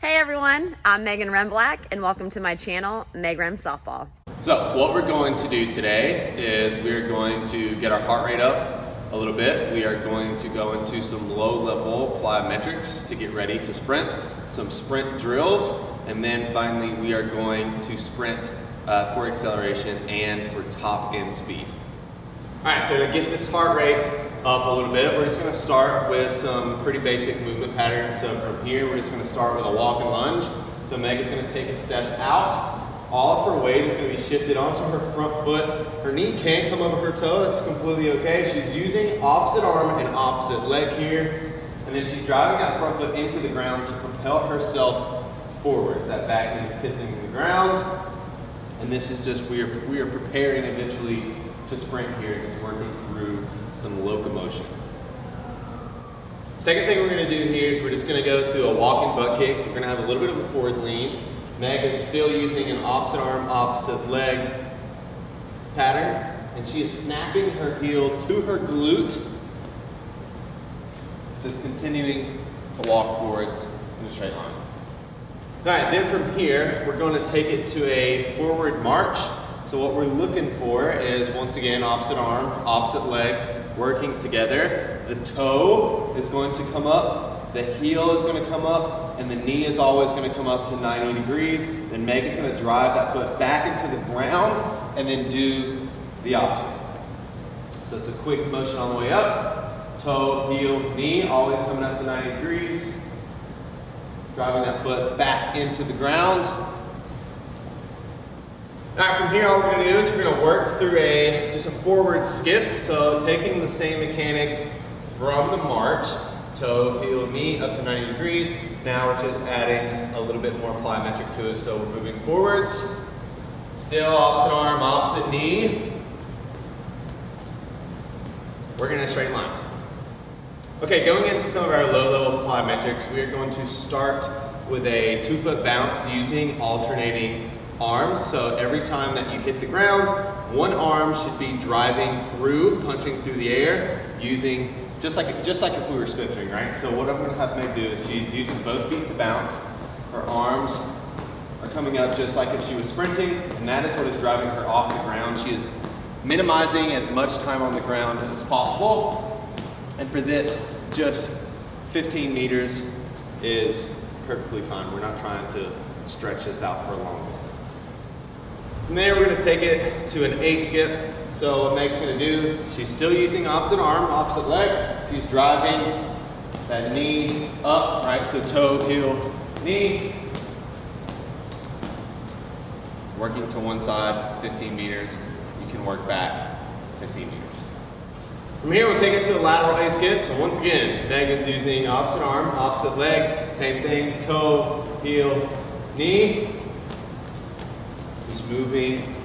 Hey everyone, I'm Megan Remblack and welcome to my channel, Meg Rem Softball. So what we're going to do today is we're going to get our heart rate up a little bit. We are going to go into some low-level plyometrics to get ready to sprint, some sprint drills, and then finally we are going to sprint for acceleration and for top end speed. All right, so to get this heart rate up a little bit, we're just going to start with some pretty basic movement patterns. So from here, we're just going to start with a walk and lunge. So Meg is going to take a step out. All of her weight is going to be shifted onto her front foot. Her knee can come over her toe. That's completely okay. She's using opposite arm and opposite leg here. And then she's driving that front foot into the ground to propel herself forwards. That back knee is kissing the ground. And this is just, we are preparing eventually to sprint here, just working through some locomotion. Second thing we're going to do here is we're just going to go through a walking butt kick. So we're going to have a little bit of a forward lean. Meg is still using an opposite arm, opposite leg pattern, and she is snapping her heel to her glute, just continuing to walk forwards in a straight line. All right, then from here, we're going to take it to a forward march. So what we're looking for is, once again, opposite arm, opposite leg, working together. The toe is going to come up, the heel is going to come up, and the knee is always going to come up to 90 degrees. Then Meg is going to drive that foot back into the ground and then do the opposite. So it's a quick motion on the way up. Toe, heel, knee, always coming up to 90 degrees. Driving that foot back into the ground. All right, from here, all we're going to do is we're going to work through just a forward skip. So taking the same mechanics from the march, toe, heel, knee, up to 90 degrees. Now we're just adding a little bit more plyometric to it. So we're moving forwards. Still opposite arm, opposite knee. Working in a straight line. Okay, going into some of our low-level plyometrics, we are going to start with a 2-foot bounce using alternating arms. So every time that you hit the ground, one arm should be driving through, punching through the air, using just like if we were sprinting, right? So what I'm going to have Meg do is she's using both feet to bounce. Her arms are coming up just like if she was sprinting, and that is what is driving her off the ground. She is minimizing as much time on the ground as possible. And for this, just 15 meters is perfectly fine. We're not trying to stretch this out for a long distance. From there, we're going to take it to an A skip. So what Meg's going to do, she's still using opposite arm, opposite leg. She's driving that knee up, right? So toe, heel, knee. Working to one side, 15 meters. You can work back 15 meters. From here, we'll take it to a lateral A skip. So once again, Meg is using opposite arm, opposite leg. Same thing, toe, heel, knee. Just moving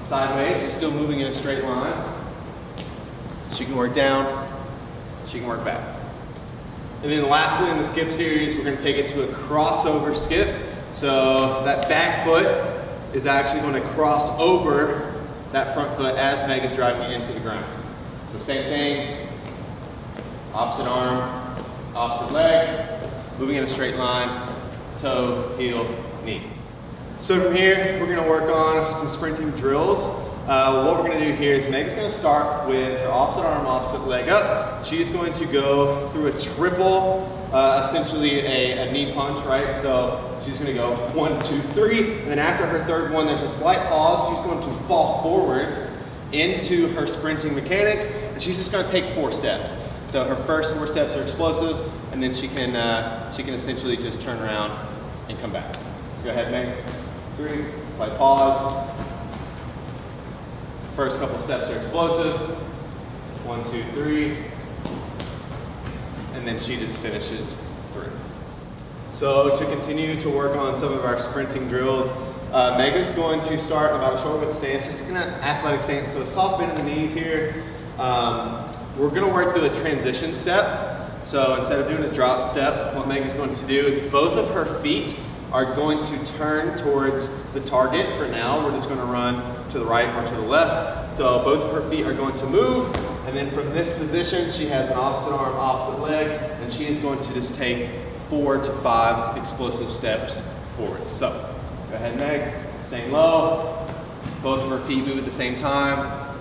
sideways. She's still moving in a straight line. She can work down, she can work back. And then lastly in the skip series, we're going to take it to a crossover skip. So that back foot is actually going to cross over that front foot as Meg is driving it into the ground. So same thing, opposite arm, opposite leg, moving in a straight line, toe, heel, knee. So from here, we're going to work on some sprinting drills. What we're going to do here is Meg is going to start with her opposite arm, opposite leg up. She's going to go through a triple, essentially a knee punch, right? So she's going to go 1, 2, 3. And then after her third one, there's a slight pause. She's going to fall forwards into her sprinting mechanics, and she's just going to take 4 steps. So her first 4 steps are explosive, and then she can essentially just turn around and come back. So go ahead, Meg. 3, slight pause. First couple steps are explosive. 1, 2, 3. And then she just finishes through. So to continue to work on some of our sprinting drills, Meg is going to start about a short width stance, just in an athletic stance. So a soft bend in the knees here. We're going to work through a transition step. So instead of doing a drop step, what Meg is going to do is both of her feet are going to turn towards the target. For now, we're just going to run to the right or to the left. So both of her feet are going to move, and then from this position, she has an opposite arm, opposite leg, and she is going to just take 4 to 5 explosive steps forwards. So go ahead, Meg, staying low. Both of her feet move at the same time.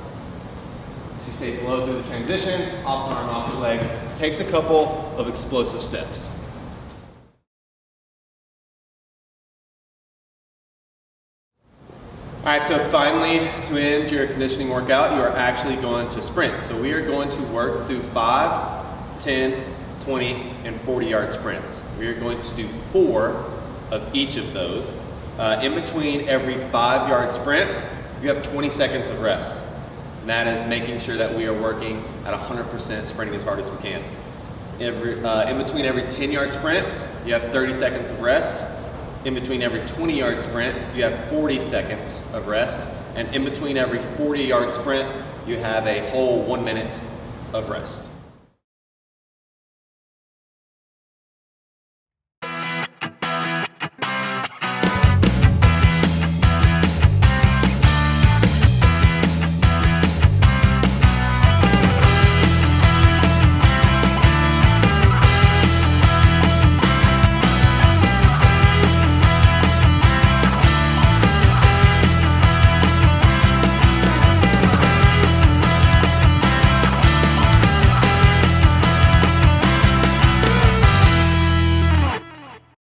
She stays low through the transition, opposite arm, opposite leg. Takes a couple of explosive steps. All right, so finally, to end your conditioning workout, you are actually going to sprint. So we are going to work through 5, 10, 20, and 40-yard sprints. We are going to do 4 of each of those. In between every 5-yard sprint, you have 20 seconds of rest. And that is making sure that we are working at 100% sprinting as hard as we can. In between every 10-yard sprint, you have 30 seconds of rest. In between every 20-yard sprint, you have 40 seconds of rest. And in between every 40-yard sprint, you have a whole 1 minute of rest.